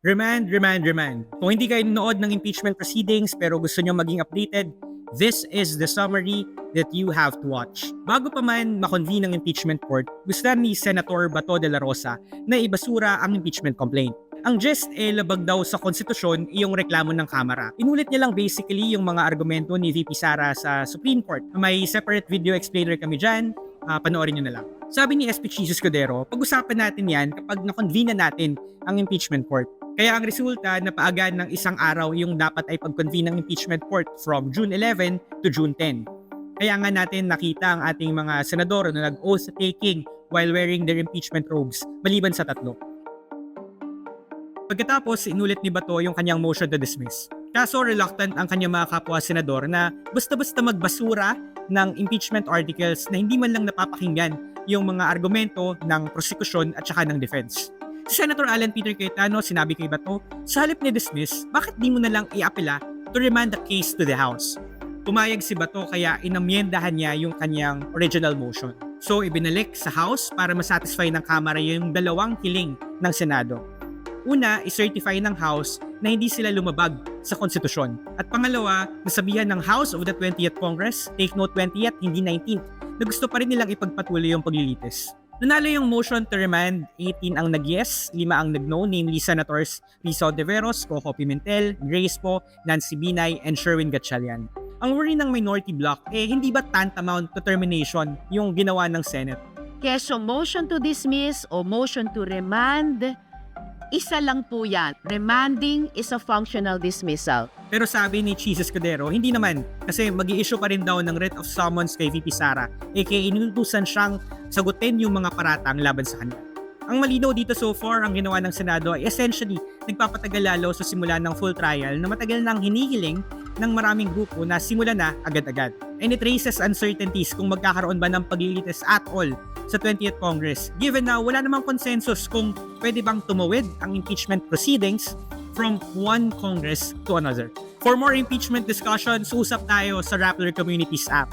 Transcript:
Remand, remand, remand. Kung hindi kayo nanood ng impeachment proceedings pero gusto nyo maging updated, this is the summary that you have to watch. Bago pa man makonvene ang impeachment court, gusto ni Senator Bato de la Rosa na ibasura ang impeachment complaint. Ang gist labag daw sa konstitusyon yung reklamo ng Kamara. Inulit niya lang basically yung mga argumento ni VP Sara sa Supreme Court. May separate video explainer kami dyan, panoorin nyo na lang. Sabi ni SP Chis Escudero, pag-usapan natin yan kapag na-convene na natin ang impeachment court. Kaya ang resulta, napaagan ng isang araw yung dapat ay pag-convene ng impeachment court from June 11 to June 10. Kaya nga natin nakita ang ating mga senador na nag-oath taking while wearing their impeachment robes, maliban sa tatlo. Pagkatapos, inulit ni Bato yung kanyang motion to dismiss. Kaso reluctant ang kanyang mga kapwa senador na basta-basta magbasura ng impeachment articles na hindi man lang napapakinggan yung mga argumento ng prosecution at saka ng defense. Si Senator Alan Peter Cayetano sinabi kay Bato, sa halip ni dismiss, bakit di mo na lang i-apela to remand the case to the House? Pumayag si Bato kaya inamyendahan niya yung kanyang original motion. So ibinalik sa House para masatisfy ng Kamara yung dalawang hiling ng Senado. Una, i-certify ng House na hindi sila lumabag sa konstitusyon. At pangalawa, nasabihan ng House of the 20th Congress, take note 20th, hindi 19th, na gusto pa rin nilang ipagpatuloy yung paglilitis. Nanalo yung motion to remand, 18 ang nag-yes, 5 ang nag-no, namely Senators Rizal de Veros, Coco Pimentel, Grace Poe, Nancy Binay, and Sherwin Gatchalian. Ang worry ng minority bloc, hindi ba tantamount to termination yung ginawa ng Senate? Keso motion to dismiss o motion to remand, isa lang po yan. Remanding is a functional dismissal. Pero sabi ni Chis Escudero, hindi naman kasi mag-i-issue pa rin daw ng writ of summons kay VP Sara aka inutusan siyang sagutin yung mga paratang laban sa kanya. Ang malinaw dito so far, ang ginawa ng Senado ay essentially nagpapatagal lalo sa simula ng full trial na matagal nang hinihiling ng maraming grupo na simula na agad-agad. And it raises uncertainties kung magkakaroon ba ng paglilitis at all sa 20th Congress given na wala namang consensus kung pwede bang tumawid ang impeachment proceedings from one Congress to another. For more impeachment discussions, usap tayo sa Rappler Communities app.